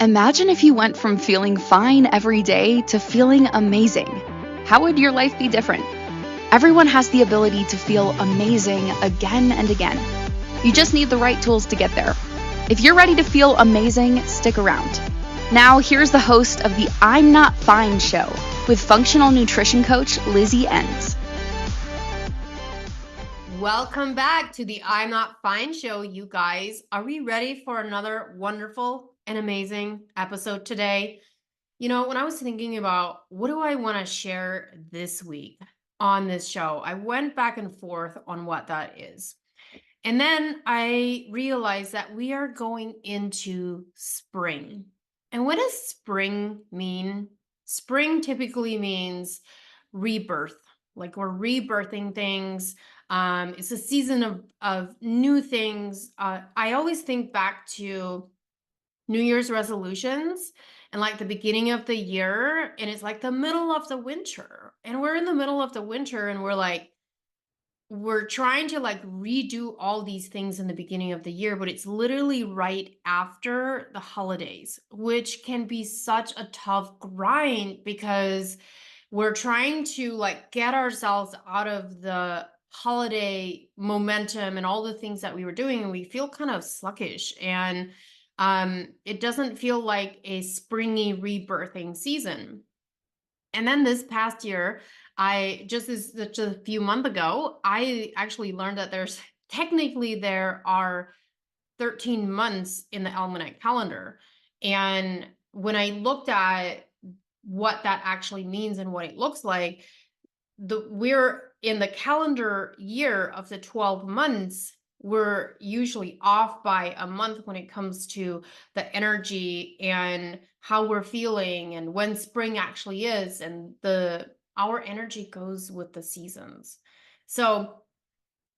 Imagine if you went from feeling fine every day to feeling amazing. How would your life be different? Everyone has the ability to feel amazing again and again. You just need the right tools to get there. If you're ready to feel amazing, stick around. Now, here's the host of the I'm Not Fine show with functional nutrition coach Lizzie Ens. Welcome back to the I'm Not Fine show, you guys. Are we ready for another wonderful and amazing episode today? You know, when I was thinking about what do I want to share this week on this show, I went back and forth on what that is. And then I realized that we are going into spring. And what does spring mean? Spring typically means rebirth, like we're rebirthing things. It's a season of new things. I always think back to New Year's resolutions and like the beginning of the year, and it's like the middle of the winter. And we're in the middle of the winter, and we're trying to like redo all these things in the beginning of the year, but it's literally right after the holidays, which can be such a tough grind because we're trying to like get ourselves out of the holiday momentum and all the things that we were doing, and we feel kind of sluggish, and it doesn't feel like a springy rebirthing season. And then this past year, I just a few months ago, I actually learned that there are 13 months in the almanac calendar. And when I looked at what that actually means and what it looks like, we're in the calendar year of the 12 months, we're usually off by a month when it comes to the energy and how we're feeling and when spring actually is, and the our energy goes with the seasons. So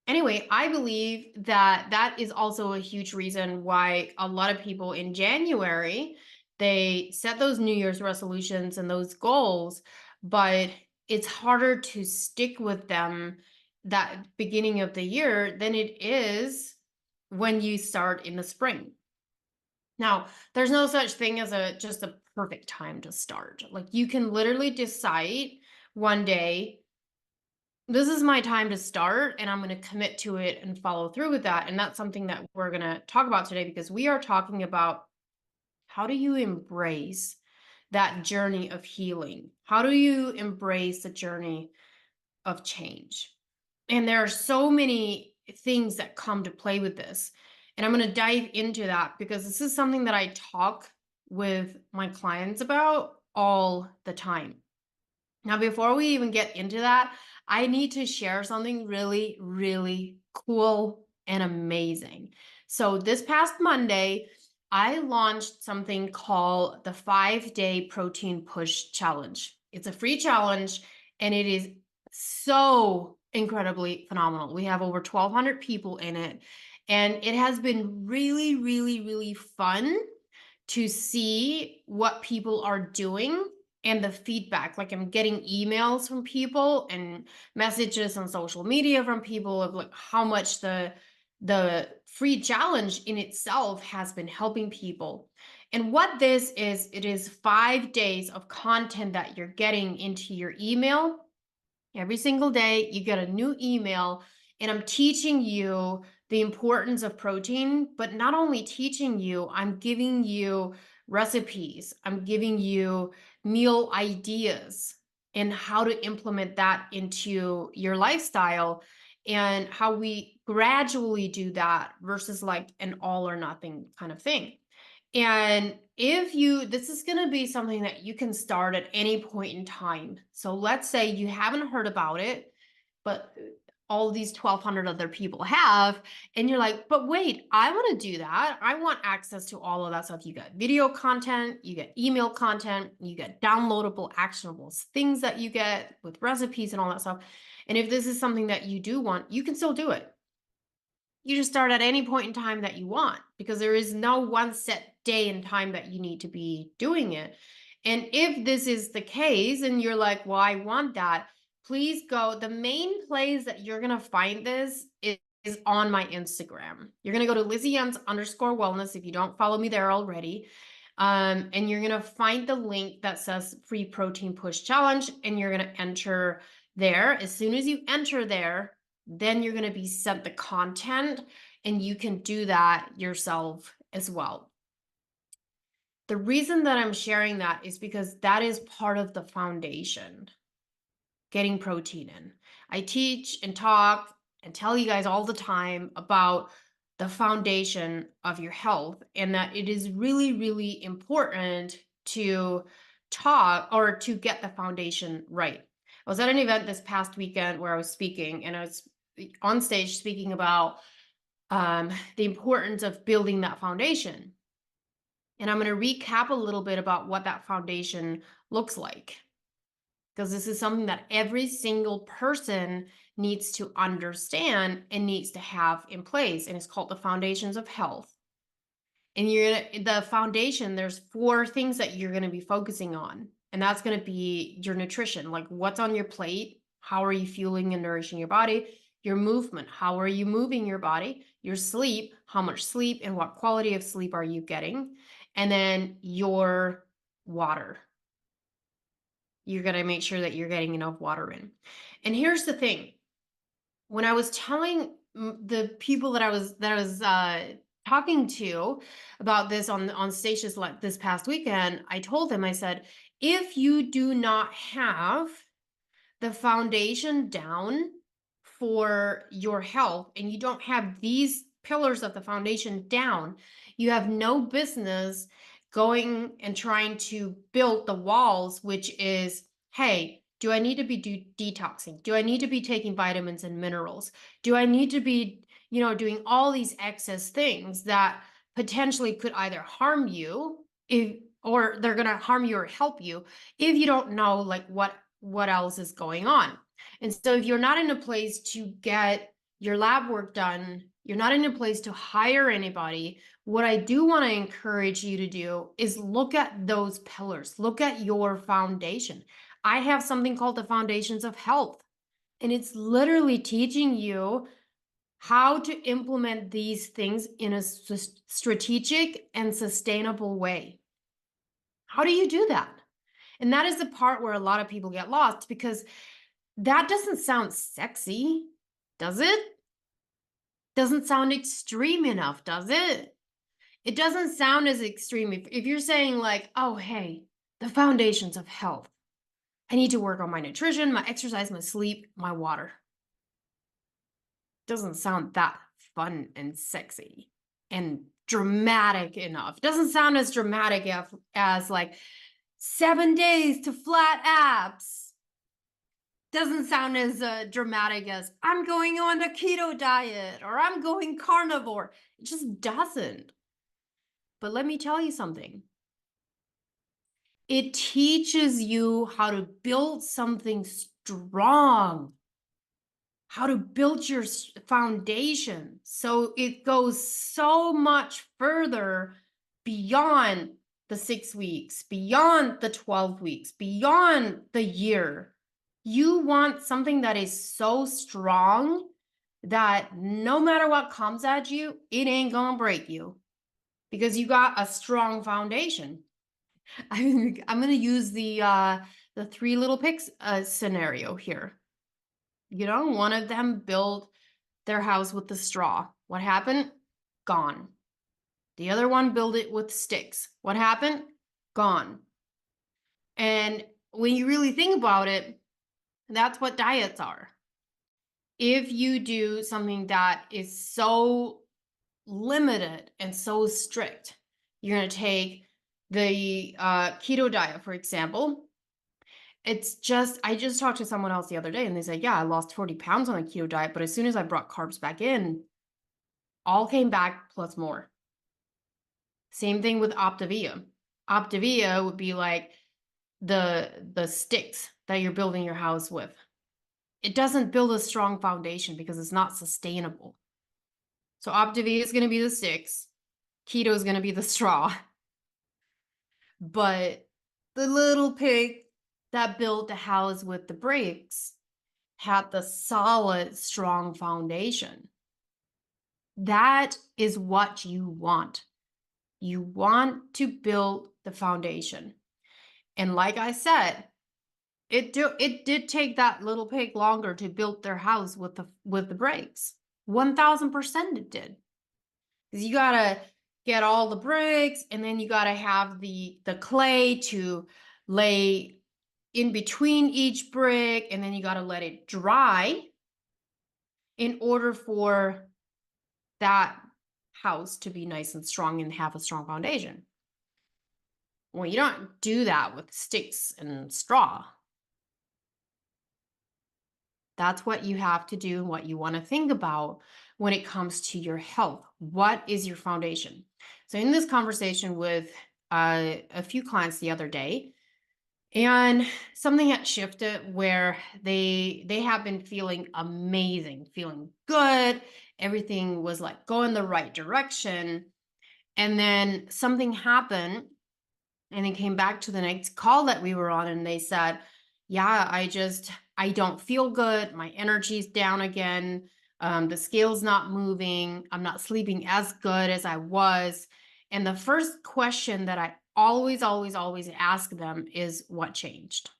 anyway, I believe that that is also a huge reason why a lot of people in January, they set those New Year's resolutions and those goals, but it's harder to stick with them that beginning of the year than it is when you start in the spring. Now, there's no such thing as just a perfect time to start. Like you can literally decide one day, this is my time to start, and I'm going to commit to it and follow through with that. And that's something that we're going to talk about today, because we are talking about how do you embrace that journey of healing? How do you embrace the journey of change? And there are so many things that come to play with this. And I'm going to dive into that because this is something that I talk with my clients about all the time. Now, before we even get into that, I need to share something really, really cool and amazing. So, this past Monday, I launched something called the 5-Day Protein Push Challenge. It's a free challenge, and it is so incredibly phenomenal. We have over 1,200 people in it, and it has been really, really, really fun to see what people are doing and the feedback. Like I'm getting emails from people and messages on social media from people of like how much the free challenge in itself has been helping people. And what this is, it is 5 days of content that you're getting into your email. Every single day you get a new email, and I'm teaching you the importance of protein, but not only teaching you, I'm giving you recipes, I'm giving you meal ideas and how to implement that into your lifestyle, and how we gradually do that versus like an all or nothing kind of thing. And this is going to be something that you can start at any point in time. So let's say you haven't heard about it, but all these 1,200 other people have, and you're like, but wait, I want to do that. I want access to all of that stuff. You get video content, you get email content, you get downloadable actionables, things that you get with recipes and all that stuff. And if this is something that you do want, you can still do it. You just start at any point in time that you want, because there is no one set day and time that you need to be doing it. And if this is the case and you're like, well, I want that, please go. The main place that you're going to find this is on my Instagram. You're going to go to Lizzie Ens _wellness if you don't follow me there already. And you're going to find the link that says free protein push challenge, and you're going to enter there. As soon as you enter there, then you're going to be sent the content, and you can do that yourself as well. The reason that I'm sharing that is because that is part of the foundation, getting protein in. I teach and talk and tell you guys all the time about the foundation of your health, and that it is really, really important to talk or to get the foundation right. I was at an event this past weekend where I was speaking, and I was on stage speaking about the importance of building that foundation. And I'm going to recap a little bit about what that foundation looks like, because this is something that every single person needs to understand and needs to have in place. And it's called the foundations of health. And the foundation, there's 4 things that you're going to be focusing on. And that's going to be your nutrition, like what's on your plate, how are you fueling and nourishing your body, your movement, how are you moving your body, your sleep, how much sleep and what quality of sleep are you getting, and then your water. You're going to make sure that you're getting enough water in. And here's the thing. When I was telling the people that I was talking to about this on stages like this past weekend, I told them, I said, if you do not have the foundation down for your health, and you don't have these pillars of the foundation down, you have no business going and trying to build the walls, which is, hey, do I need to be detoxing? Do I need to be taking vitamins and minerals? Do I need to be, doing all these excess things that potentially could either harm you, or they're going to harm you or help you, if you don't know like what else is going on. And so if you're not in a place to get your lab work done, you're not in a place to hire anybody, what I do want to encourage you to do is look at those pillars, look at your foundation. I have something called the Foundations of Health, and it's literally teaching you how to implement these things in a strategic and sustainable way. How do you do that? And that is the part where a lot of people get lost, because that doesn't sound sexy, does it? Doesn't sound extreme enough, does it? It doesn't sound as extreme. If you're saying like, oh, hey, the foundations of health, I need to work on my nutrition, my exercise, my sleep, my water. Doesn't sound that fun and sexy and dramatic enough. Doesn't sound as dramatic as like 7 days to flat abs. Doesn't sound as dramatic as I'm going on the keto diet or I'm going carnivore. It just doesn't. But let me tell you something. It teaches you how to build something strong, how to build your foundation. So it goes so much further beyond the 6 weeks, beyond the 12 weeks, beyond the year. You want something that is so strong that no matter what comes at you, it ain't gonna break you, because you got a strong foundation. I'm gonna use the 3 little pigs scenario here. One of them built their house with the straw. What happened? Gone. The other one built it with sticks. What happened? Gone. And when you really think about it, that's what diets are. If you do something that is so limited and so strict, you're going to take the keto diet, for example. I just talked to someone else the other day, and they said, yeah, I lost 40 pounds on the keto diet, but as soon as I brought carbs back in, all came back plus more. Same thing with Optavia. Optavia would be like the sticks that you're building your house with. It doesn't build a strong foundation because it's not sustainable. So Optavia is going to be the sticks. Keto is going to be the straw. But the little pig that built the house with the bricks had the solid, strong foundation. That is what you want. You want to build the foundation. And like I said, it did take that little pig longer to build their house with the bricks. 1000% it did. Because you gotta get all the bricks, and then you gotta have the clay to lay in between each brick, and then you gotta let it dry in order for that house to be nice and strong and have a strong foundation. Well, you don't do that with sticks and straw. That's what you have to do and what you want to think about when it comes to your health. What is your foundation? So, in this conversation with a few clients the other day, and something had shifted where they have been feeling amazing, feeling good. Everything was like going the right direction. And then something happened, and they came back to the next call that we were on, and they said, yeah, I don't feel good. My energy's down again. The scale's not moving. I'm not sleeping as good as I was. And the first question that I always, always, always ask them is, what changed?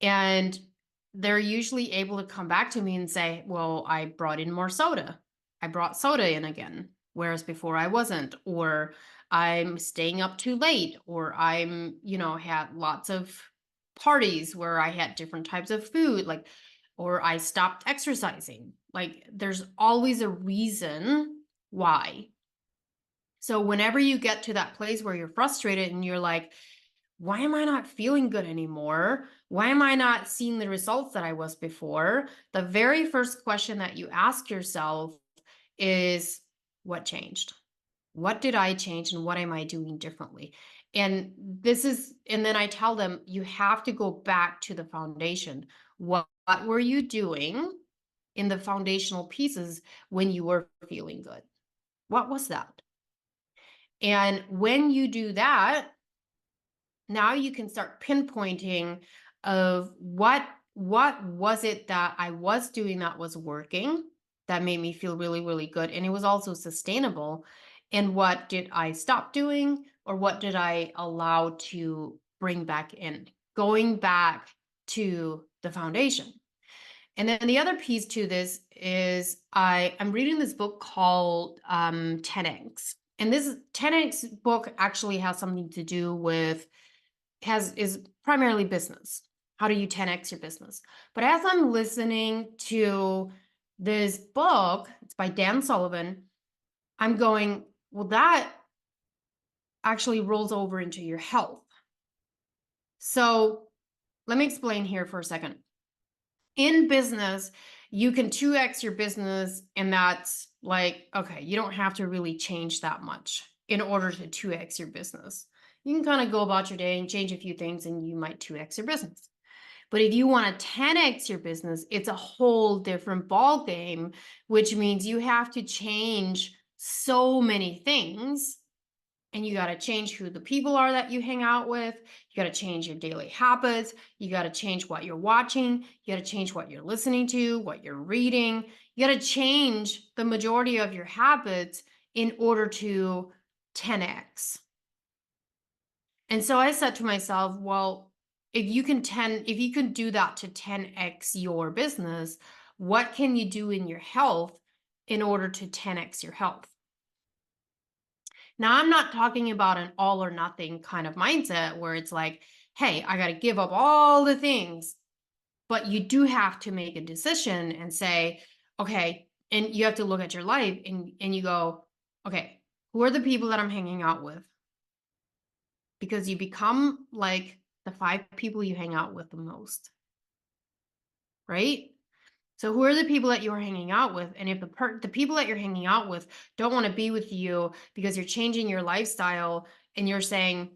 And they're usually able to come back to me and say, well, I brought in more soda. I brought soda in again, whereas before I wasn't. Or I'm staying up too late. Or had lots of parties where I had different types of food, or I stopped exercising. Like, there's always a reason why. So whenever you get to that place where you're frustrated and you're like, why am I not feeling good anymore? Why am I not seeing the results that I was before? The very first question that you ask yourself is, what changed? What did I change and what am I doing differently? And then I tell them, you have to go back to the foundation. What were you doing in the foundational pieces when you were feeling good? What was that? And when you do that, now you can start pinpointing of what was it that I was doing that was working, that made me feel really, really good, and it was also sustainable, and what did I stop doing, or what did I allow to bring back in, going back to the foundation. And then the other piece to this is I'm reading this book called 10x, and this 10x book actually has something to do with is primarily business. How do you 10x your business? But as I'm listening to this book, it's by Dan Sullivan, I'm going, well, that actually rolls over into your health. So let me explain here for a second. In business, you can 2x your business, and that's like, okay, you don't have to really change that much in order to 2x your business. You can kind of go about your day and change a few things, and you might 2x your business. But if you want to 10x your business, it's a whole different ball game, which means you have to change so many things. And you got to change who the people are that you hang out with. You got to change your daily habits. You got to change what you're watching. You got to change what you're listening to, what you're reading. You got to change the majority of your habits in order to 10x. And so I said to myself, well, if you can do that to 10x your business, what can you do in your health in order to 10x your health? Now, I'm not talking about an all or nothing kind of mindset where it's like, hey, I got to give up all the things. But you do have to make a decision and say, okay, and you have to look at your life and you go, okay, who are the people that I'm hanging out with? Because you become like the 5 people you hang out with the most, right? So who are the people that you're hanging out with? And if the people that you're hanging out with don't want to be with you because you're changing your lifestyle and you're saying,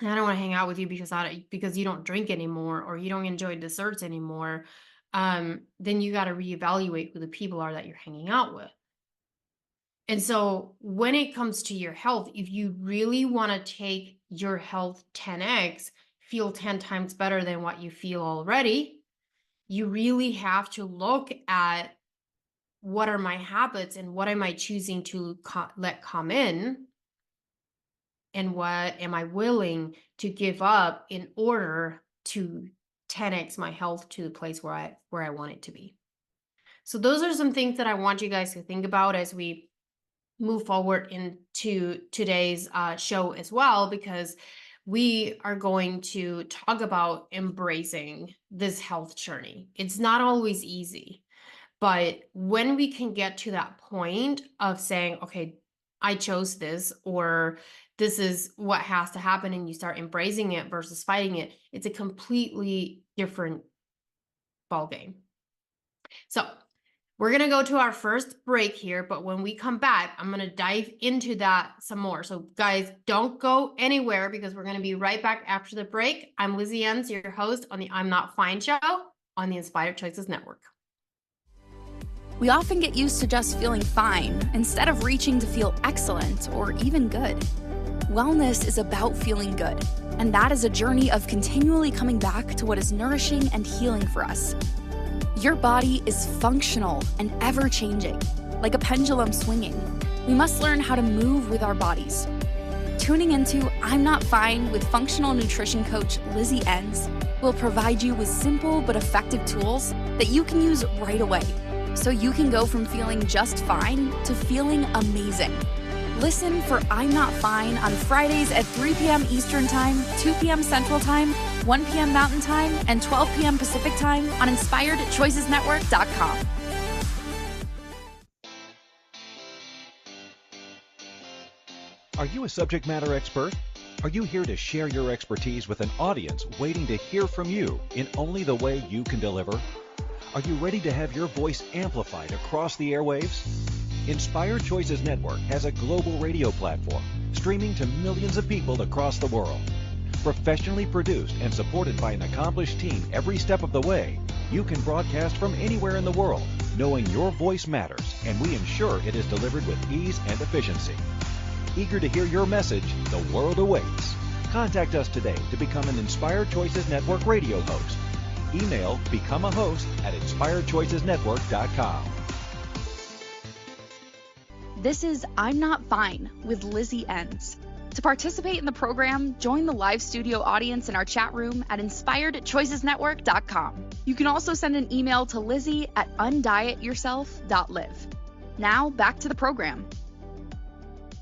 I don't want to hang out with you because you don't drink anymore or you don't enjoy desserts anymore, then you got to reevaluate who the people are that you're hanging out with. And so when it comes to your health, if you really want to take your health 10x, feel 10 times better than what you feel already, you really have to look at what are my habits and what am I choosing to let come in, and what am I willing to give up in order to 10x my health to the place where I want it to be. So those are some things that I want you guys to think about as we move forward into today's show as well, because we are going to talk about embracing this health journey. It's not always easy, but when we can get to that point of saying, okay, I chose this, or this is what has to happen, and you start embracing it versus fighting it, it's a completely different ballgame. So we're going to go to our first break here, but when we come back, I'm going to dive into that some more. So guys, don't go anywhere, because we're going to be right back after the break. I'm Lizzie Ens, your host on the I'm Not Fine show on the Inspired Choices Network. We often get used to just feeling fine instead of reaching to feel excellent or even good. Wellness is about feeling good, and that is a journey of continually coming back to what is nourishing and healing for us. Your body is functional and ever-changing, like a pendulum swinging. We must learn how to move with our bodies. Tuning into I'm Not Fine with functional nutrition coach Lizzie Ens will provide you with simple but effective tools that you can use right away, so you can go from feeling just fine to feeling amazing. Listen for I'm Not Fine on Fridays at 3 p.m. Eastern Time, 2 p.m. Central Time, 1 p.m. Mountain Time, and 12 p.m. Pacific Time on InspiredChoicesNetwork.com. Are you a subject matter expert? Are you here to share your expertise with an audience waiting to hear from you in only the way you can deliver? Are you ready to have your voice amplified across the airwaves? Inspired Choices Network has a global radio platform streaming to millions of people across the world. Professionally produced and supported by an accomplished team every step of the way, you can broadcast from anywhere in the world, knowing your voice matters, and we ensure it is delivered with ease and efficiency. Eager to hear your message, the world awaits. Contact us today to become an Inspired Choices Network radio host. Email become a host at inspiredchoicesnetwork.com. This is I'm Not Fine with Lizzie Ens. To participate in the program, join the live studio audience in our chat room at inspiredchoicesnetwork.com. You can also send an email to Lizzie at undietyourself.live. Now, back to the program.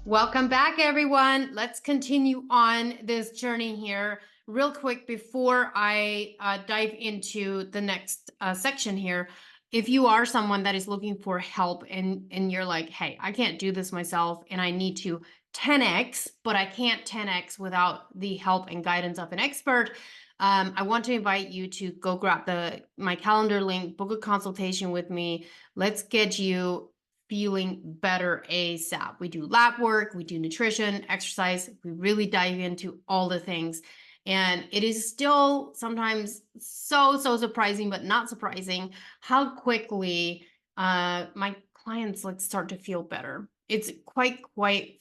Welcome back, everyone. Let's continue on this journey here. Real quick, before I dive into the next section here, if you are someone that is looking for help and you're like, hey, I can't do this myself and I need to 10x, but I can't 10x without the help and guidance of an expert, I want to invite you to go grab my calendar link, book a consultation with me. Let's get you feeling better ASAP. We do lab work, we do nutrition, exercise, we really dive into all the things. And it is still sometimes so surprising, but not surprising, how quickly my clients start to feel better. It's quite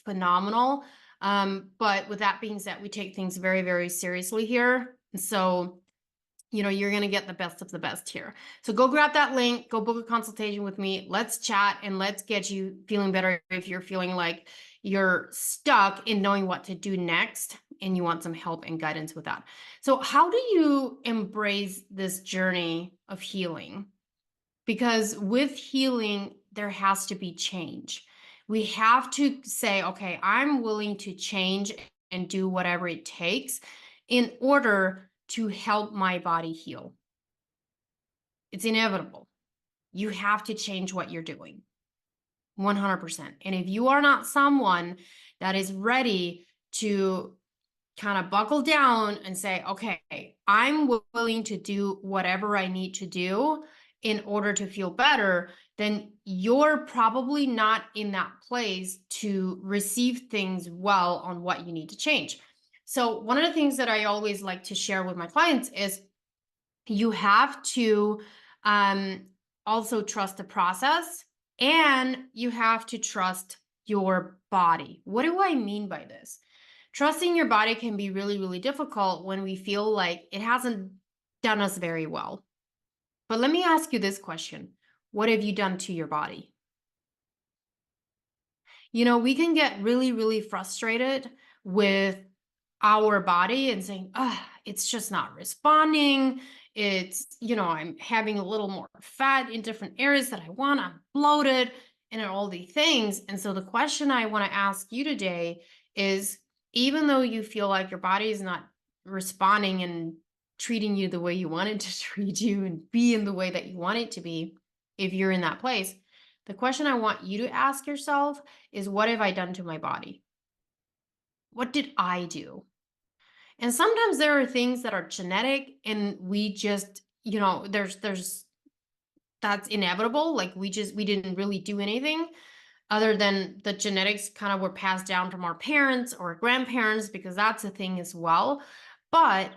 phenomenal. But with that being said, we take things very, very seriously here. So, you're going to get the best of the best here. So go grab that link, go book a consultation with me. Let's chat and let's get you feeling better if you're feeling like you're stuck in knowing what to do next and you want some help and guidance with that. So how do you embrace this journey of healing? Because with healing, there has to be change. We have to say, okay, I'm willing to change and do whatever it takes in order to help my body heal. It's inevitable. You have to change what you're doing 100%. And if you are not someone that is ready to kind of buckle down and say, okay, I'm willing to do whatever I need to do in order to feel better, then you're probably not in that place to receive things well on what you need to change. So one of the things that I always like to share with my clients is you have to also trust the process, and you have to trust your body. What do I mean by this? Trusting your body can be really, really difficult when we feel like it hasn't done us very well. But let me ask you this question. what have you done to your body? We can get really, really frustrated with our body and saying, it's just not responding. I'm having a little more fat in different areas that I want. I'm bloated and all these things. And so the question I want to ask you today is, even though you feel like your body is not responding and treating you the way you want it to treat you and be in the way that you want it to be, if you're in that place, the question I want you to ask yourself is, what have I done to my body? What did I do? And sometimes there are things that are genetic and we just, there's that's inevitable. Like we didn't really do anything other than the genetics kind of were passed down from our parents or grandparents, because that's a thing as well. But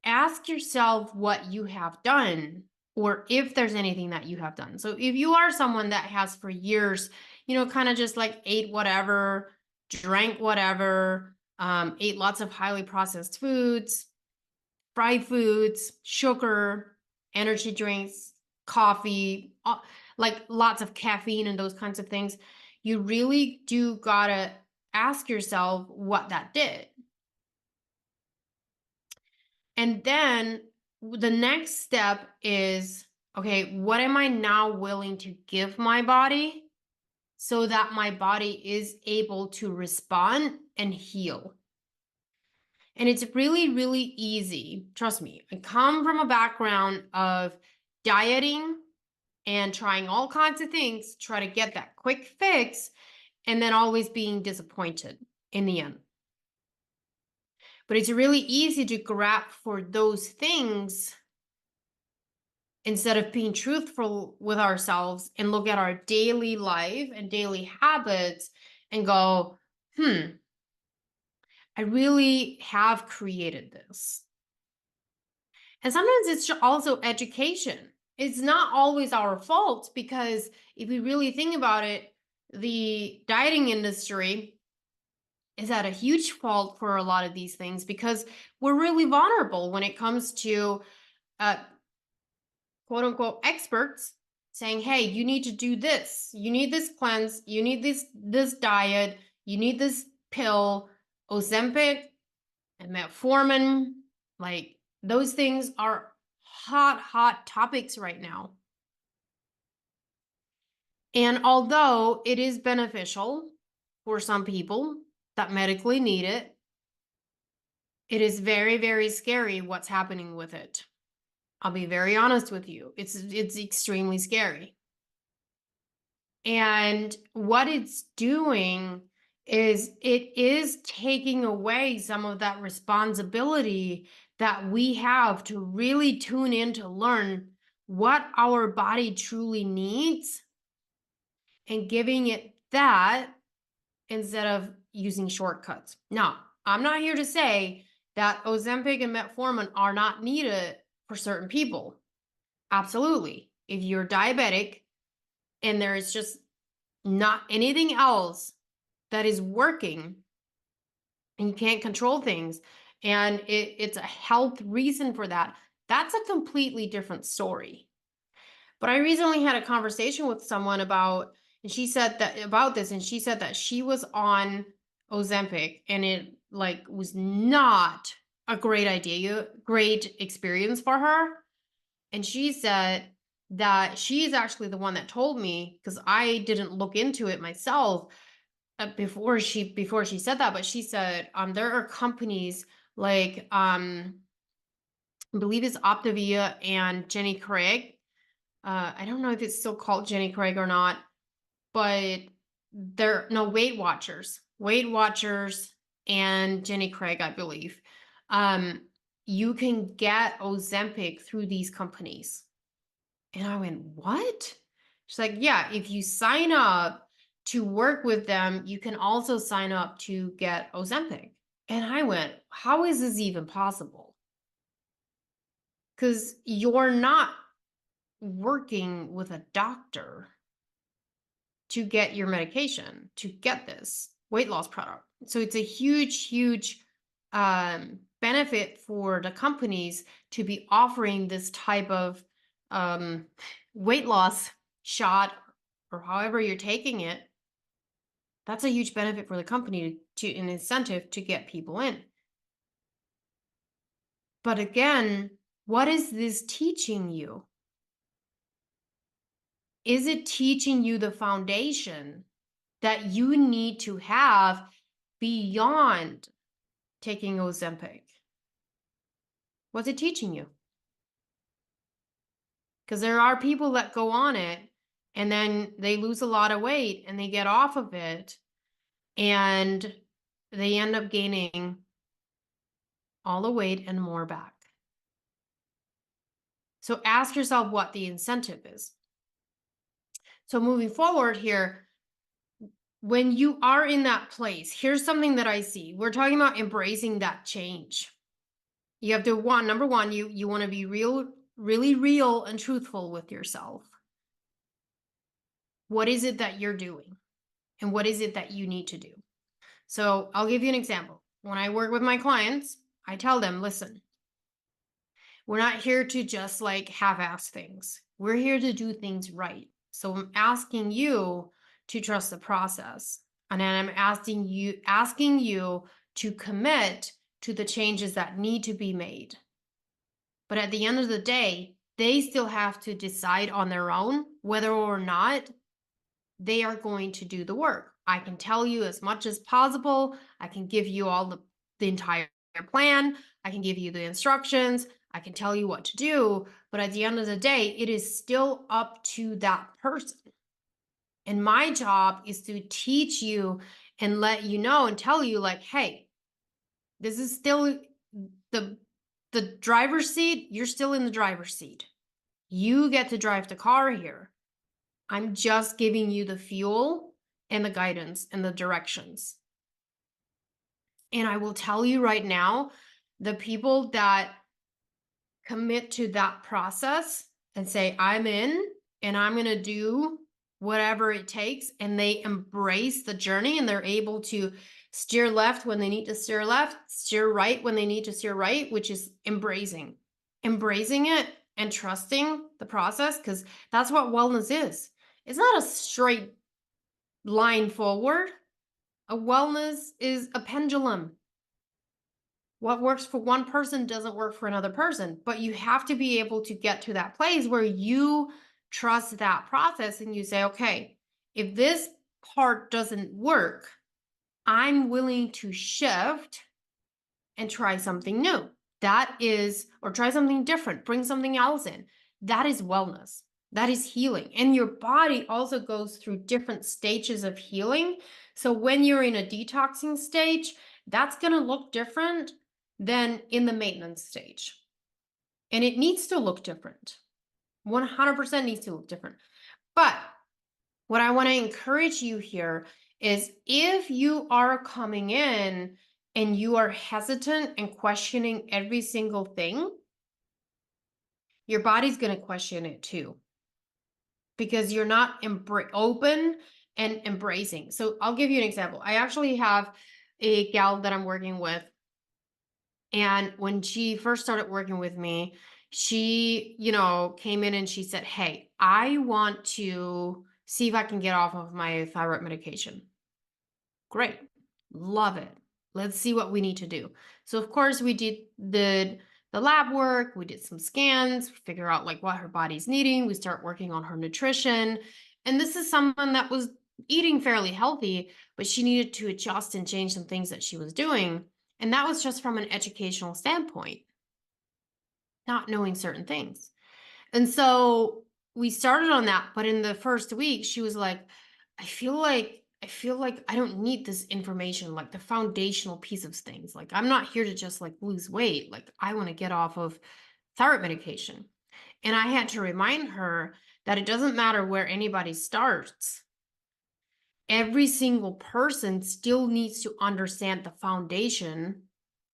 ask yourself what you have done, or if there's anything that you have done. So if you are someone that has for years, kind of just like ate whatever, drank whatever, ate lots of highly processed foods, fried foods, sugar, energy drinks, coffee, like lots of caffeine and those kinds of things, you really do gotta ask yourself what that did. And then the next step is, okay, what am I now willing to give my body so that my body is able to respond and heal? And it's really, really easy. Trust me, I come from a background of dieting and trying all kinds of things, try to get that quick fix, and then always being disappointed in the end. But it's really easy to grab for those things instead of being truthful with ourselves and look at our daily life and daily habits and go, I really have created this. And sometimes it's also education. It's not always our fault, because if we really think about it, the dieting industry is at a huge fault for a lot of these things, because we're really vulnerable when it comes to quote unquote experts saying, hey, you need to do this. You need this cleanse. You need this diet. You need this pill, Ozempic and metformin. Like, those things are hot topics right now. And although it is beneficial for some people that medically need it, it is very, very scary what's happening with it. I'll be very honest with you. It's extremely scary. And what it's doing is it is taking away some of that responsibility that we have to really tune in to learn what our body truly needs and giving it that instead of using shortcuts. Now, I'm not here to say that Ozempic and metformin are not needed for certain people. Absolutely. If you're diabetic and there is just not anything else that is working and you can't control things, and it's a health reason for that, that's a completely different story. But I recently had a conversation with someone about, and she said that about this, and she said that she was on Ozempic and it like was not a great idea, great experience for her. And she said that she's actually the one that told me, because I didn't look into it myself before she said that, but she said there are companies like I believe it's Optavia and Jenny Craig. I don't know if it's still called Jenny Craig or not, but they're no Weight Watchers and Jenny Craig, I believe. You can get Ozempic through these companies. And I went, what? She's like, yeah, if you sign up to work with them, you can also sign up to get Ozempic. And I went, how is this even possible? Because you're not working with a doctor to get your medication, to get this weight loss product. So it's a huge benefit for the companies to be offering this type of weight loss shot or however you're taking it, that's a huge benefit for the company to an incentive to get people in. But again, what is this teaching you? Is it teaching you the foundation that you need to have beyond taking Ozempic? What's it teaching you? Because there are people that go on it and then they lose a lot of weight and they get off of it and they end up gaining all the weight and more back. So ask yourself what the incentive is. So moving forward here, when you are in that place, here's something that I see. We're talking about embracing that change. You have to number one, you want to be really real and truthful with yourself. What is it that you're doing? And what is it that you need to do? So I'll give you an example. When I work with my clients, I tell them, listen, we're not here to just like half-ass things. We're here to do things right. So I'm asking you to trust the process. And then I'm asking you to commit to the changes that need to be made. But at the end of the day, they still have to decide on their own whether or not they are going to do the work. I can tell you as much as possible. I can give you all the entire plan. I can give you the instructions. I can tell you what to do. But at the end of the day, it is still up to that person. And my job is to teach you and let you know and tell you like, hey, this is still the driver's seat. You're still in the driver's seat. You get to drive the car here. I'm just giving you the fuel and the guidance and the directions. And I will tell you right now, the people that commit to that process and say, I'm in and I'm going to do whatever it takes, and they embrace the journey and they're able to steer left when they need to steer left, steer right when they need to steer right, which is embracing it and trusting the process, because that's what wellness is. It's not a straight line forward. A wellness is a pendulum. What works for one person doesn't work for another person, but you have to be able to get to that place where you trust that process and you say, okay, if this part doesn't work, I'm willing to shift and try something new. That is, or try something different, bring something else in. That is wellness. That is healing. And your body also goes through different stages of healing. So when you're in a detoxing stage, that's going to look different than in the maintenance stage. And it needs to look different. 100% needs to look different. But what I want to encourage you here is if you are coming in and you are hesitant and questioning every single thing, your body's going to question it too, because you're not open and embracing. So I'll give you an example. I actually have a gal that I'm working with. And when she first started working with me, she, came in and she said, hey, I want to see if I can get off of my thyroid medication. Great. Love it. Let's see what we need to do. So of course we did the lab work. We did some scans, figure out like what her body's needing. We start working on her nutrition. And this is someone that was eating fairly healthy, but she needed to adjust and change some things that she was doing. And that was just from an educational standpoint, not knowing certain things. And so we started on that. But in the first week, she was like, I feel like I don't need this information, like the foundational piece of things. Like, I'm not here to just like lose weight. Like, I want to get off of thyroid medication. And I had to remind her that it doesn't matter where anybody starts. Every single person still needs to understand the foundation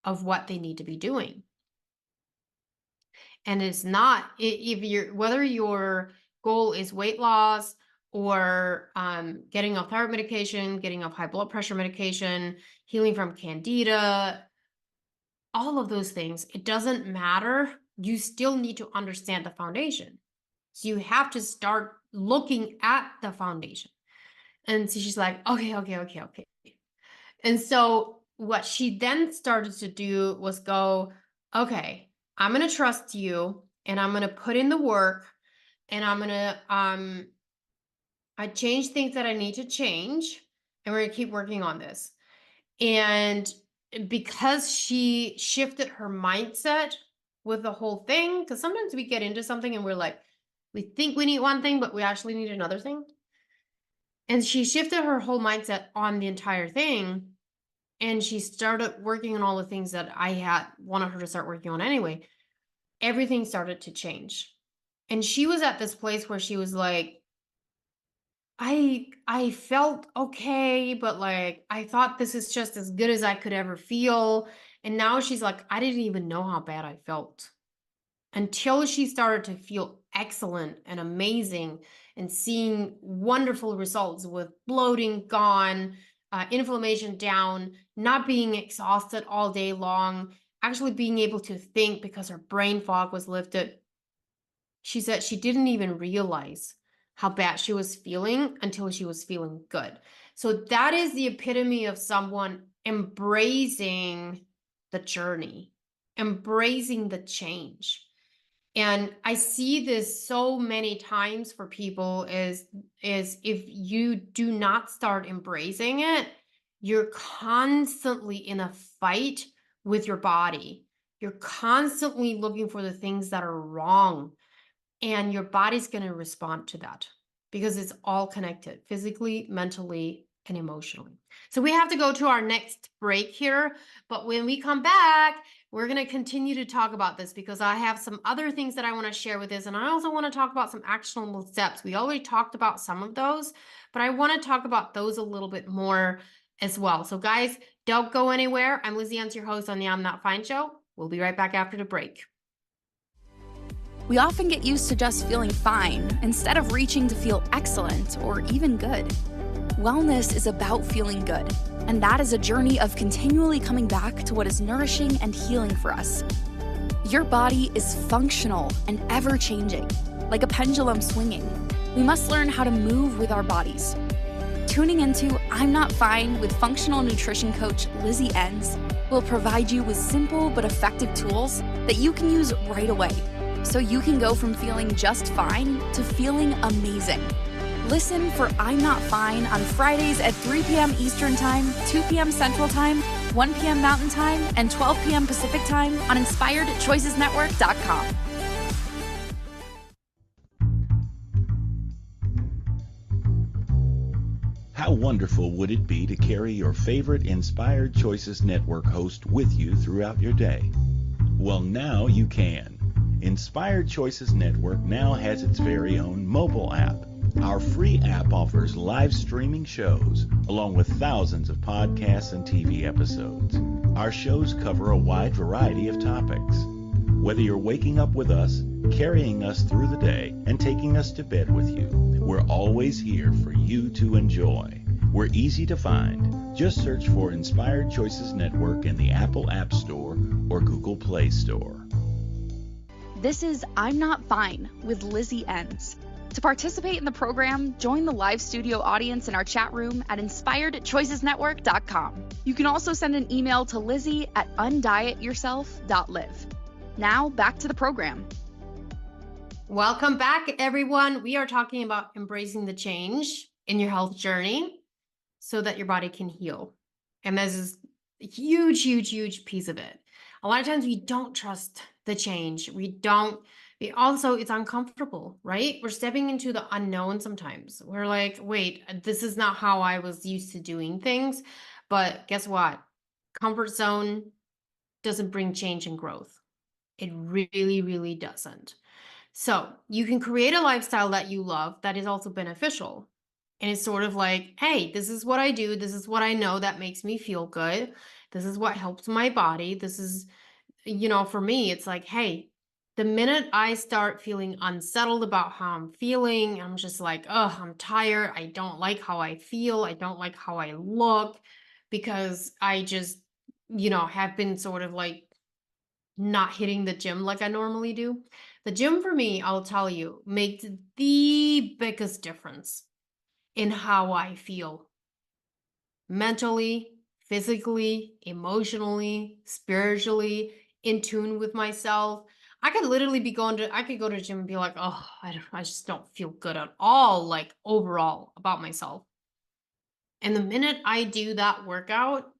of what they need to be doing. And it's not, whether your goal is weight loss or getting off thyroid medication, getting off high blood pressure medication, healing from candida, all of those things, it doesn't matter. You still need to understand the foundation. So you have to start looking at the foundation. And so she's like, okay. And so what she then started to do was go, okay, I'm going to trust you and I'm going to put in the work and I'm going to I change things that I need to change and we're going to keep working on this. And because she shifted her mindset with the whole thing, because sometimes we get into something and we're like, we think we need one thing, but we actually need another thing. And she shifted her whole mindset on the entire thing. And she started working on all the things that I had wanted her to start working on anyway. Everything started to change. And she was at this place where she was like, I felt okay, but like I thought this is just as good as I could ever feel. And now she's like, I didn't even know how bad I felt until she started to feel excellent and amazing and seeing wonderful results with bloating gone, inflammation down, not being exhausted all day long, actually being able to think because her brain fog was lifted. She said she didn't even realize how bad she was feeling until she was feeling good. So that is the epitome of someone embracing the journey, embracing the change. And I see this so many times for people is if you do not start embracing it, you're constantly in a fight with your body. You're constantly looking for the things that are wrong, and your body's going to respond to that because it's all connected physically, mentally, and emotionally. So we have to go to our next break here. But when we come back, we're going to continue to talk about this because I have some other things that I want to share with this. And I also want to talk about some actionable steps. We already talked about some of those, but I want to talk about those a little bit more as well. So guys, don't go anywhere. I'm Lizzie Ens, your host on the I'm Not Fine show. We'll be right back after the break. We often get used to just feeling fine instead of reaching to feel excellent or even good. Wellness is about feeling good, and that is a journey of continually coming back to what is nourishing and healing for us. Your body is functional and ever-changing, like a pendulum swinging. We must learn how to move with our bodies. Tuning into I'm Not Fine with functional nutrition coach Lizzie Ens will provide you with simple but effective tools that you can use right away, so you can go from feeling just fine to feeling amazing. Listen for I'm Not Fine on Fridays at 3 p.m. Eastern Time, 2 p.m. Central Time, 1 p.m. Mountain Time, and 12 p.m. Pacific Time on InspiredChoicesNetwork.com. How wonderful would it be to carry your favorite Inspired Choices Network host with you throughout your day? Well, now you can. Inspired Choices Network now has its very own mobile app. Our free app offers live streaming shows, along with thousands of podcasts and TV episodes. Our shows cover a wide variety of topics. Whether you're waking up with us, carrying us through the day, and taking us to bed with you, we're always here for you to enjoy. We're easy to find. Just search for Inspired Choices Network in the Apple App Store or Google Play Store. This is I'm Not Fine with Lizzie Ens. To participate in the program, join the live studio audience in our chat room at InspiredChoicesNetwork.com. You can also send an email to Lizzie at undietyourself.live. Now, back to the program. Welcome back, everyone. We are talking about embracing the change in your health journey so that your body can heal. And this is a huge, huge, huge piece of it. A lot of times we don't trust the change. It's uncomfortable, right? We're stepping into the unknown sometimes. We're like, wait, this is not how I was used to doing things. But guess what? Comfort zone doesn't bring change and growth. It really, really doesn't. So you can create a lifestyle that you love that is also beneficial. And it's sort of like, hey, this is what I do. This is what I know that makes me feel good. This is what helps my body. This is, for me, it's like, hey, the minute I start feeling unsettled about how I'm feeling, I'm just like, oh, I'm tired. I don't like how I feel. I don't like how I look because I just, have been sort of like not hitting the gym like I normally do. The gym for me, I'll tell you, makes the biggest difference in how I feel mentally, physically, emotionally, spiritually, in tune with myself. I could literally I could go to the gym and be like, oh, I just don't feel good at all, like overall about myself. And the minute I do that workout,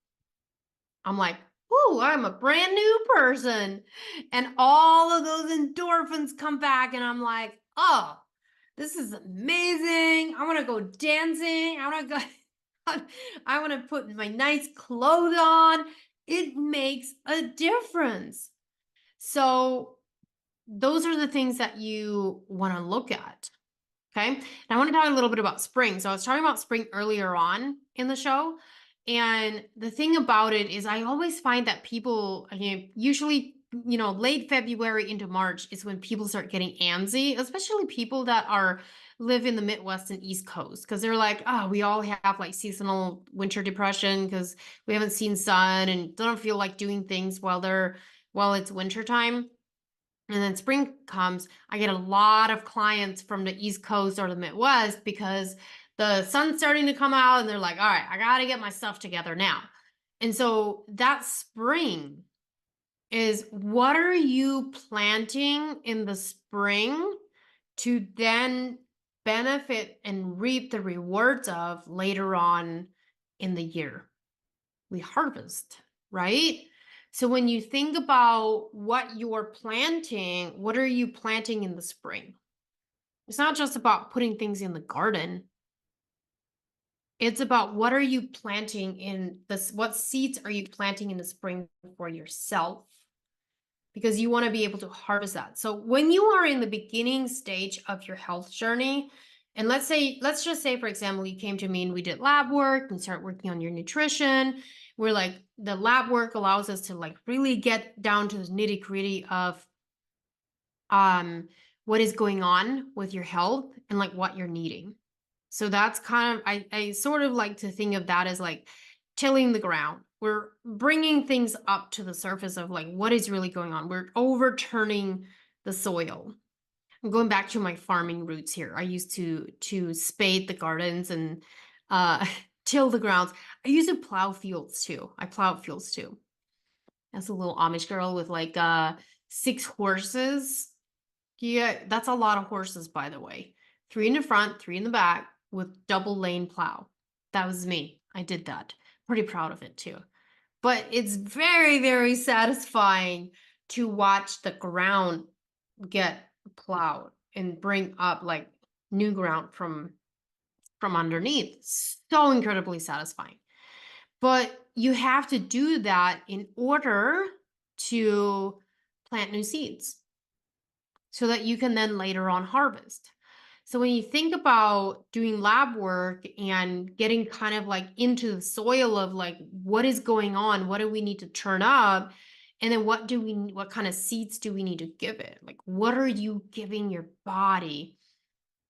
I'm like, ooh, I'm a brand new person. And all of those endorphins come back, and I'm like, oh, this is amazing. I want to go dancing. I want to go, I want to put my nice clothes on. It makes a difference. So, those are the things that you want to look at. Okay. And I want to talk a little bit about spring. So I was talking about spring earlier on in the show. And the thing about it is I always find that people, usually, late February into March is when people start getting antsy, especially people that live in the Midwest and East Coast. Cause they're like, oh, we all have like seasonal winter depression because we haven't seen sun and don't feel like doing things while it's winter time. And then spring comes, I get a lot of clients from the East Coast or the Midwest because the sun's starting to come out and they're like, all right, I got to get my stuff together now. And so that spring is, what are you planting in the spring to then benefit and reap the rewards of later on in the year? We harvest, right? So when you think about what you're planting, what are you planting in the spring? It's not just about putting things in the garden. It's about what are you planting in this, what seeds are you planting in the spring for yourself? Because you want to be able to harvest that. So when you are in the beginning stage of your health journey, and let's just say, for example, you came to me and we did lab work and start working on your nutrition. We're like, the lab work allows us to like really get down to the nitty gritty of what is going on with your health and like what you're needing. So that's kind of, I sort of like to think of that as like tilling the ground. We're bringing things up to the surface of like what is really going on. We're overturning the soil. I'm going back to my farming roots here. I used to spade the gardens and till the grounds. I used to plow fields too. I plowed fields too. As a little Amish girl with like 6 horses. Yeah, that's a lot of horses, by the way. 3 in the front, 3 in the back with double lane plow. That was me. I did that. Pretty proud of it too. But it's very, very satisfying to watch the ground get plowed and bring up like new ground from underneath. So incredibly satisfying. But you have to do that in order to plant new seeds so that you can then later on harvest. So when you think about doing lab work and getting kind of like into the soil of like what is going on, what do we need to turn up, and then what kind of seeds do we need to give it? Like what are you giving your body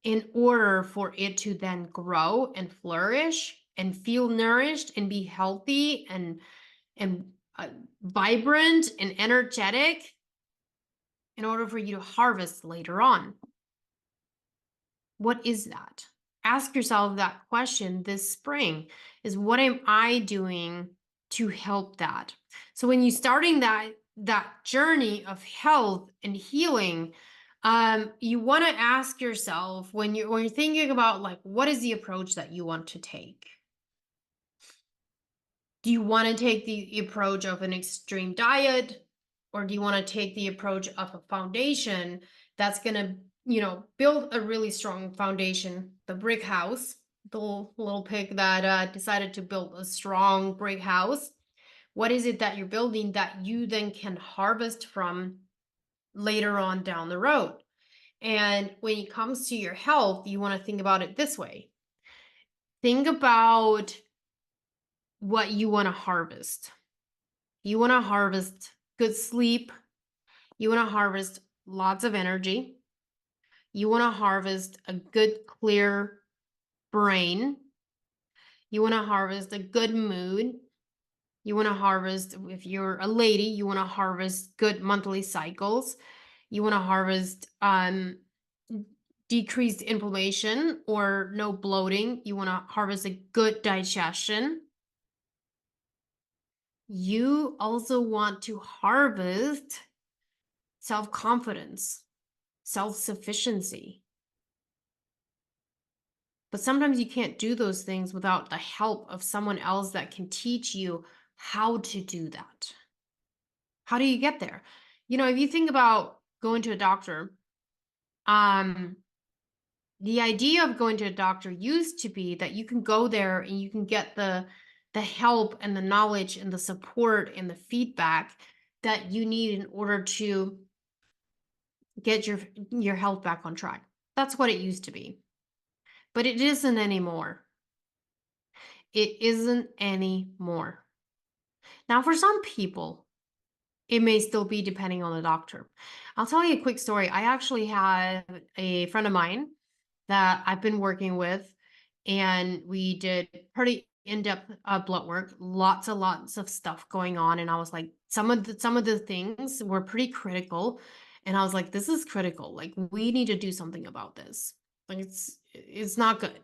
in order for it to then grow and flourish and feel nourished and be healthy and vibrant and energetic in order for you to harvest later on? What is that? Ask yourself that question this spring, is what am I doing to help that? So when you're starting that journey of health and healing, you want to ask yourself when you're thinking about like, what is the approach that you want to take? Do you want to take the approach of an extreme diet, or do you want to take the approach of a foundation that's going to build a really strong foundation, the brick house, the little pig that decided to build a strong brick house? What is it that you're building that you then can harvest from later on down the road? And when it comes to your health, you want to think about it this way. Think about what you want to harvest. You want to harvest good sleep. You want to harvest lots of energy. You want to harvest a good, clear brain. You want to harvest a good mood. You want to harvest, if you're a lady, you want to harvest good monthly cycles. You want to harvest decreased inflammation or no bloating. You want to harvest a good digestion. You also want to harvest self-confidence, self-sufficiency. But sometimes you can't do those things without the help of someone else that can teach you how to do that. How do you get there? If you think about going to a doctor, the idea of going to a doctor used to be that you can go there and you can get the help and the knowledge and the support and the feedback that you need in order to get your health back on track. That's what it used to be. But it isn't anymore. It isn't anymore. Now, for some people, it may still be depending on the doctor. I'll tell you a quick story. I actually had a friend of mine that I've been working with, and we did pretty in-depth blood work, lots and lots of stuff going on. And I was like, some of the things were pretty critical. And I was like, this is critical. Like, we need to do something about this. Like, it's not good.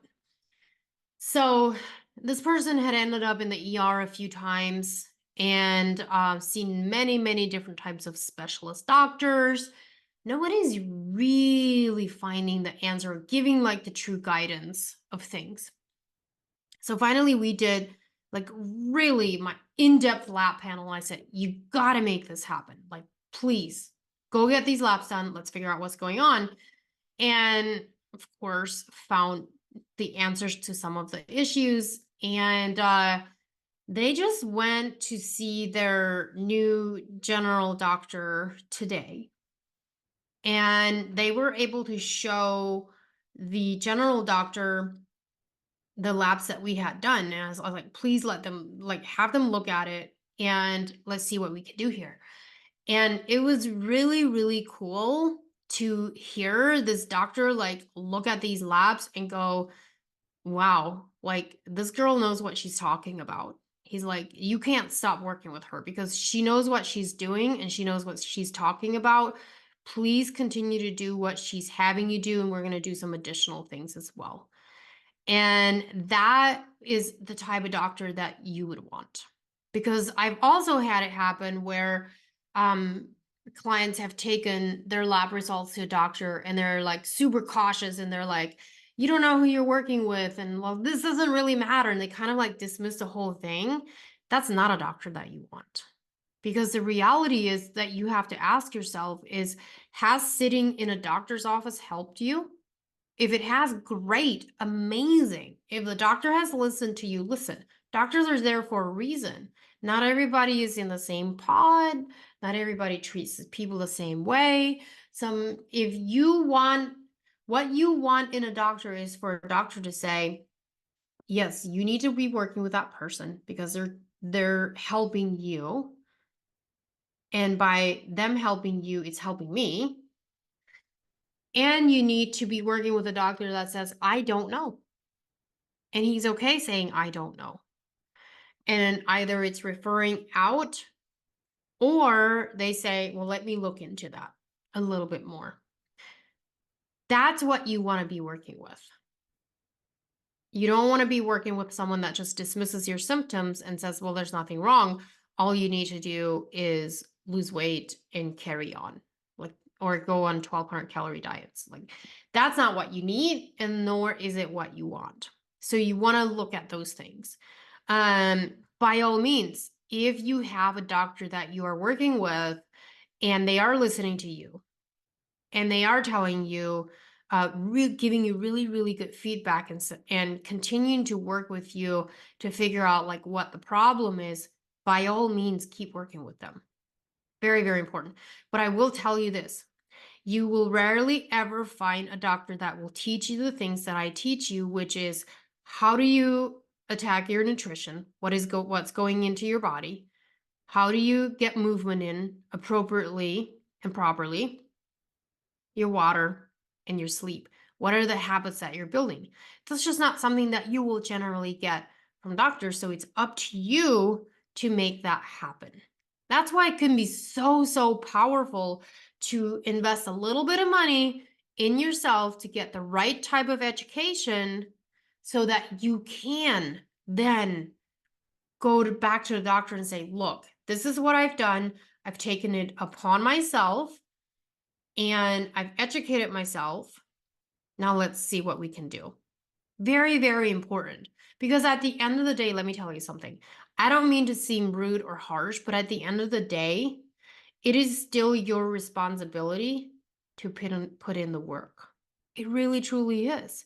So this person had ended up in the ER a few times and seen many, many different types of specialist doctors. Nobody's really finding the answer, giving like the true guidance of things. So finally we did like really my in-depth lab panel. I said, you got to make this happen. Like, please go get these labs done. Let's figure out what's going on. And of course, found the answers to some of the issues. And they just went to see their new general doctor today. And they were able to show the general doctor the labs that we had done. And I was like, please let them, like, have them look at it and let's see what we can do here. And it was really, really cool to hear this doctor like look at these labs and go, wow, like this girl knows what she's talking about. He's like, you can't stop working with her because she knows what she's doing and she knows what she's talking about. Please continue to do what she's having you do, and we're going to do some additional things as well. And that is the type of doctor that you would want. Because I've also had it happen where clients have taken their lab results to a doctor and they're like super cautious and they're like, you don't know who you're working with, and well, this doesn't really matter. And they kind of like dismiss the whole thing. That's not a doctor that you want. Because the reality is that you have to ask yourself is, has sitting in a doctor's office helped you? If it has, great, amazing. If the doctor has listened to you, listen, doctors are there for a reason. Not everybody is in the same pod. Not everybody treats people the same way. If you want, what you want in a doctor is for a doctor to say, yes, you need to be working with that person because they're helping you. And by them helping you, it's helping me. And you need to be working with a doctor that says, I don't know. And he's okay saying, I don't know. And either it's referring out or they say, well, let me look into that a little bit more. That's what you want to be working with. You don't want to be working with someone that just dismisses your symptoms and says, well, there's nothing wrong. All you need to do is lose weight and carry on. Or go on 1,200 calorie diets. Like, that's not what you need, and nor is it what you want. So you want to look at those things. By all means, if you have a doctor that you are working with and they are listening to you and they are telling you, giving you really, really good feedback and continuing to work with you to figure out like what the problem is, by all means, keep working with them. Very, very important. But I will tell you this. You will rarely ever find a doctor that will teach you the things that I teach you, which is how do you attack your nutrition? What's going into your body? How do you get movement in appropriately and properly? Your water and your sleep. What are the habits that you're building? That's just not something that you will generally get from doctors. So it's up to you to make that happen. That's why it can be so, so powerful to invest a little bit of money in yourself to get the right type of education so that you can then back to the doctor and say, look, this is what I've done. I've taken it upon myself and I've educated myself. Now let's see what we can do. Very, very important. Because at the end of the day, let me tell you something. I don't mean to seem rude or harsh, but at the end of the day, it is still your responsibility to put in the work. It really, truly is.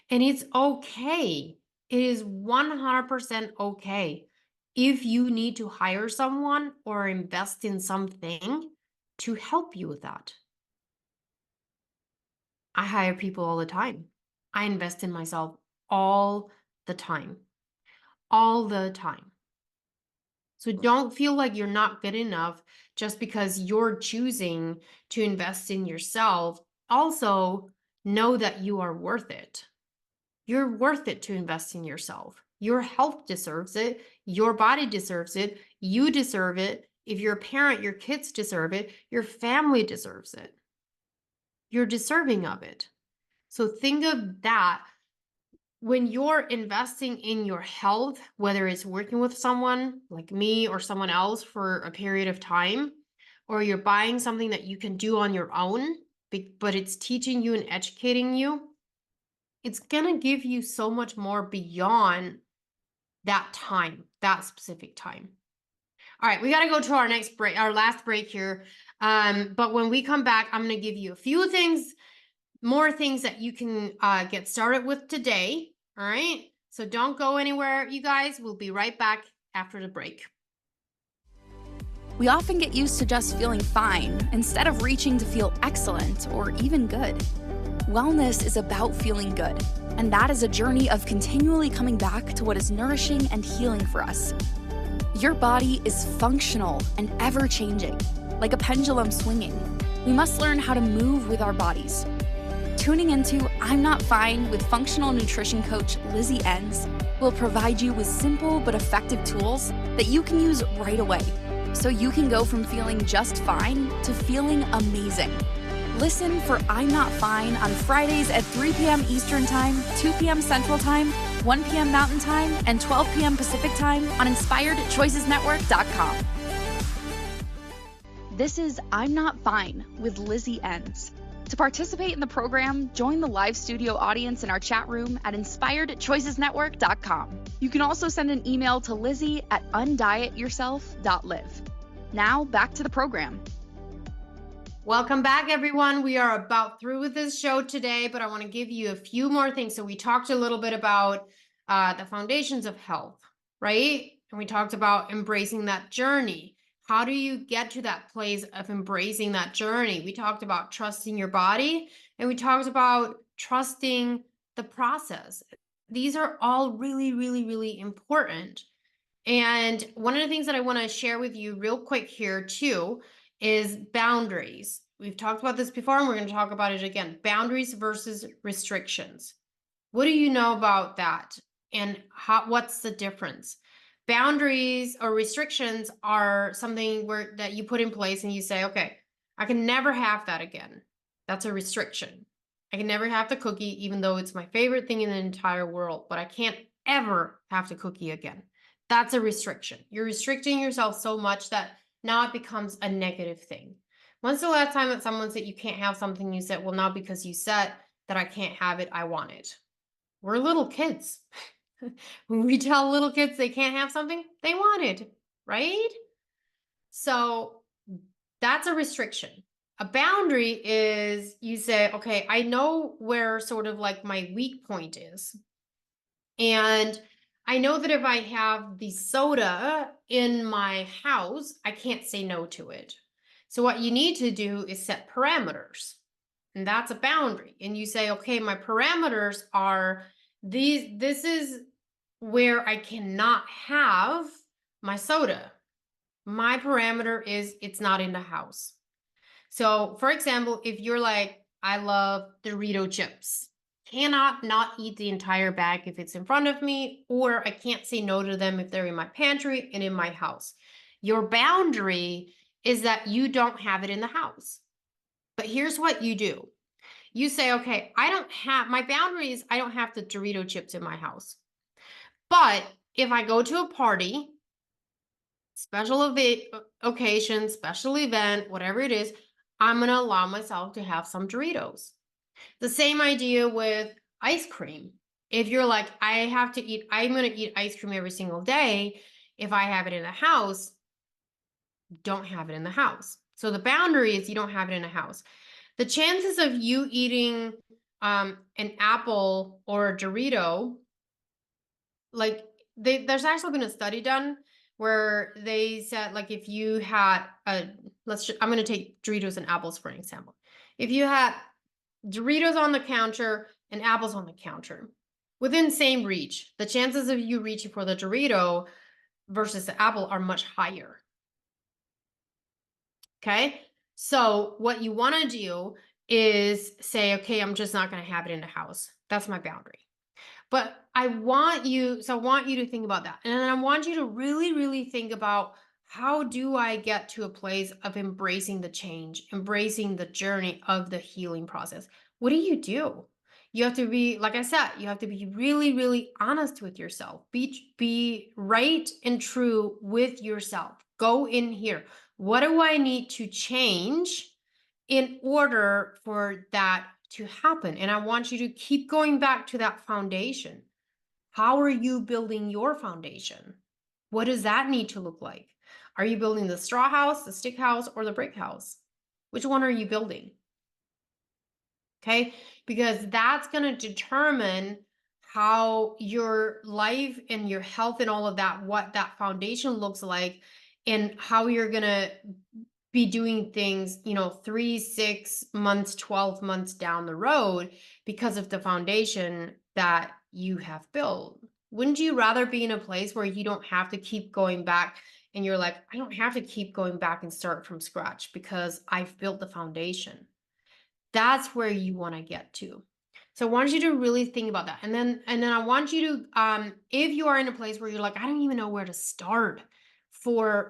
And it's okay. It is 100% okay if you need to hire someone or invest in something to help you with that. I hire people all the time. I invest in myself all the time. All the time. So don't feel like you're not good enough just because you're choosing to invest in yourself. Also, know that you are worth it. You're worth it to invest in yourself. Your health deserves it. Your body deserves it. You deserve it. If you're a parent, your kids deserve it. Your family deserves it. You're deserving of it. So think of that when you're investing in your health, whether it's working with someone like me or someone else for a period of time, or you're buying something that you can do on your own, but it's teaching you and educating you, it's going to give you so much more beyond that time, that specific time. All right, we got to go to our next break, our last break here. But when we come back, I'm going to give you a few things, more things that you can get started with today. All right. So don't go anywhere, you guys. We'll be right back after the break. We often get used to just feeling fine instead of reaching to feel excellent or even good. Wellness is about feeling good, and that is a journey of continually coming back to what is nourishing and healing for us. Your body is functional and ever-changing, like a pendulum swinging. We must learn how to move with our bodies. Tuning into I'm Not Fine with functional nutrition coach Lizzie Ens will provide you with simple but effective tools that you can use right away so you can go from feeling just fine to feeling amazing. Listen for I'm Not Fine on Fridays at 3 p.m. Eastern Time, 2 p.m. Central Time, 1 p.m. Mountain Time, and 12 p.m. Pacific Time on InspiredChoicesNetwork.com. This is I'm Not Fine with Lizzie Ens. To participate in the program, join the live studio audience in our chat room at InspiredChoicesNetwork.com. You can also send an email to Lizzie at undietyourself.live. Now, back to the program. Welcome back, everyone. We are about through with this show today, but I want to give you a few more things. So we talked a little bit about the foundations of health, right? And we talked about embracing that journey. How do you get to that place of embracing that journey? We talked about trusting your body, and we talked about trusting the process. These are all really, really, really important. And one of the things that I want to share with you real quick here too is boundaries. We've talked about this before, and we're going to talk about it again. Boundaries versus restrictions. What do you know about that? And what's the difference? Boundaries or restrictions are something that you put in place and you say, okay, I can never have that again. That's a restriction. I can never have the cookie, even though it's my favorite thing in the entire world, but I can't ever have the cookie again. That's a restriction. You're restricting yourself so much that now it becomes a negative thing. When's the last time that someone said you can't have something, you said, well, now because you said that I can't have it, I want it. We're little kids. When we tell little kids they can't have something, they want it, right? So that's a restriction. A boundary is you say, okay, I know where sort of like my weak point is. And I know that if I have the soda in my house, I can't say no to it. So what you need to do is set parameters. And that's a boundary. And you say, okay, my parameters are these. This is where I cannot have my soda. My parameter is it's not in the house. So for example, if you're like, I love Dorito chips, cannot not eat the entire bag if it's in front of me, or I can't say no to them if they're in my pantry and in my house. Your boundary is that you don't have it in the house. But here's what you do. You say, okay, my boundary is I don't have the Dorito chips in my house. But if I go to a party, special occasion, special event, whatever it is, I'm going to allow myself to have some Doritos. The same idea with ice cream. If you're like, I'm going to eat ice cream every single day. If I have it in the house, don't have it in the house. So the boundary is you don't have it in the house. The chances of you eating an apple or a Dorito, like there's actually been a study done where they said, like, if you had I'm going to take Doritos and apples for an example. If you had Doritos on the counter and apples on the counter, within same reach, the chances of you reaching for the Dorito versus the apple are much higher. Okay? So what you want to do is say, okay, I'm just not going to have it in the house. That's my boundary. But I want you to think about that. And then I want you to really, really think about, how do I get to a place of embracing the change, embracing the journey of the healing process? What do? You have to be, like I said, you have to be really, really honest with yourself. Be right and true with yourself. Go in here. What do I need to change in order for that to happen? And I want you to keep going back to that foundation. How are you building your foundation? What does that need to look like? Are you building the straw house, the stick house, or the brick house? Which one are you building? Okay, because that's going to determine how your life and your health and all of that, what that foundation looks like, and how you're going to be doing things, 3, 6 months, 12 months down the road because of the foundation that you have built. Wouldn't you rather be in a place where you don't have to keep going back and you're like, I don't have to keep going back and start from scratch because I've built the foundation? That's where you want to get to. So I want you to really think about that. And then I want you to, if you are in a place where you're like, I don't even know where to start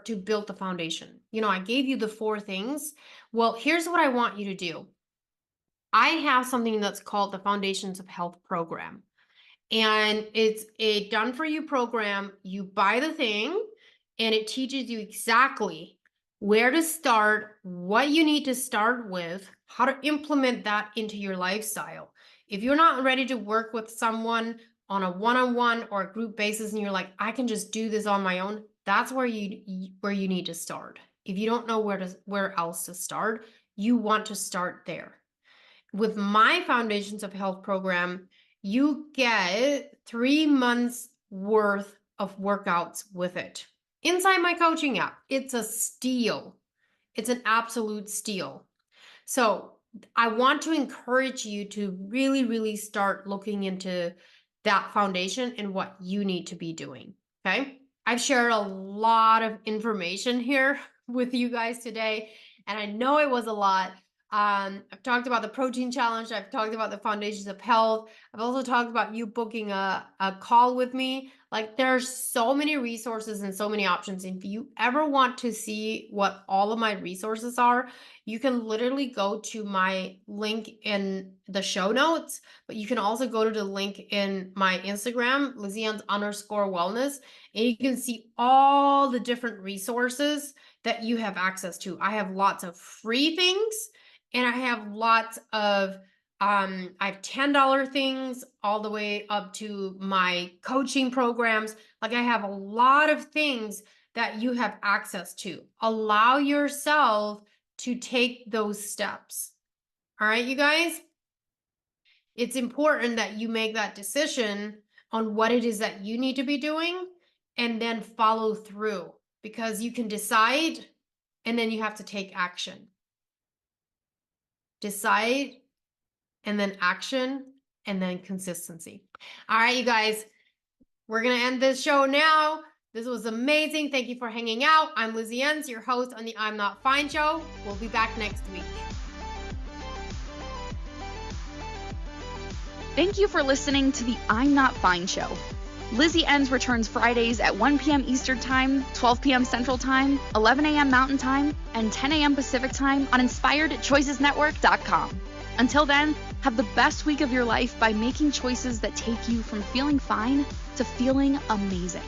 to build the foundation. I gave you the 4 things. Well, here's what I want you to do. I have something that's called the Foundations of Health program. And it's a done for you program. You buy the thing and it teaches you exactly where to start, what you need to start with, how to implement that into your lifestyle. If you're not ready to work with someone on a one-on-one or a group basis and you're like, I can just do this on my own, that's where you need to start. If you don't know where else to start, you want to start there. With my Foundations of Health program, you get 3 months worth of workouts with it. Inside my coaching app, it's a steal. It's an absolute steal. So I want to encourage you to really, really start looking into that foundation and what you need to be doing. Okay. I've shared a lot of information here with you guys today, and I know it was a lot. I've talked about the protein challenge. I've talked about the Foundations of Health. I've also talked about you booking a call with me. Like, there's so many resources and so many options. If you ever want to see what all of my resources are, you can literally go to my link in the show notes, but you can also go to the link in my Instagram, Lizzie Ens _wellness, and you can see all the different resources that you have access to. I have lots of free things, and I have lots of I have $10 things all the way up to my coaching programs. Like, I have a lot of things that you have access to. Allow yourself to take those steps. All right, you guys? It's important that you make that decision on what it is that you need to be doing and then follow through, because you can decide and then you have to take action. Decide and then action and then consistency. All right, you guys, we're going to end this show now. This was amazing. Thank you for hanging out. I'm Lizzie Ens, your host on the I'm Not Fine show. We'll be back next week. Thank you for listening to the I'm Not Fine show. Lizzie Ens returns Fridays at 1 p.m. Eastern Time, 12 p.m. Central Time, 11 a.m. Mountain Time, and 10 a.m. Pacific Time on InspiredChoicesNetwork.com. Until then, have the best week of your life by making choices that take you from feeling fine to feeling amazing.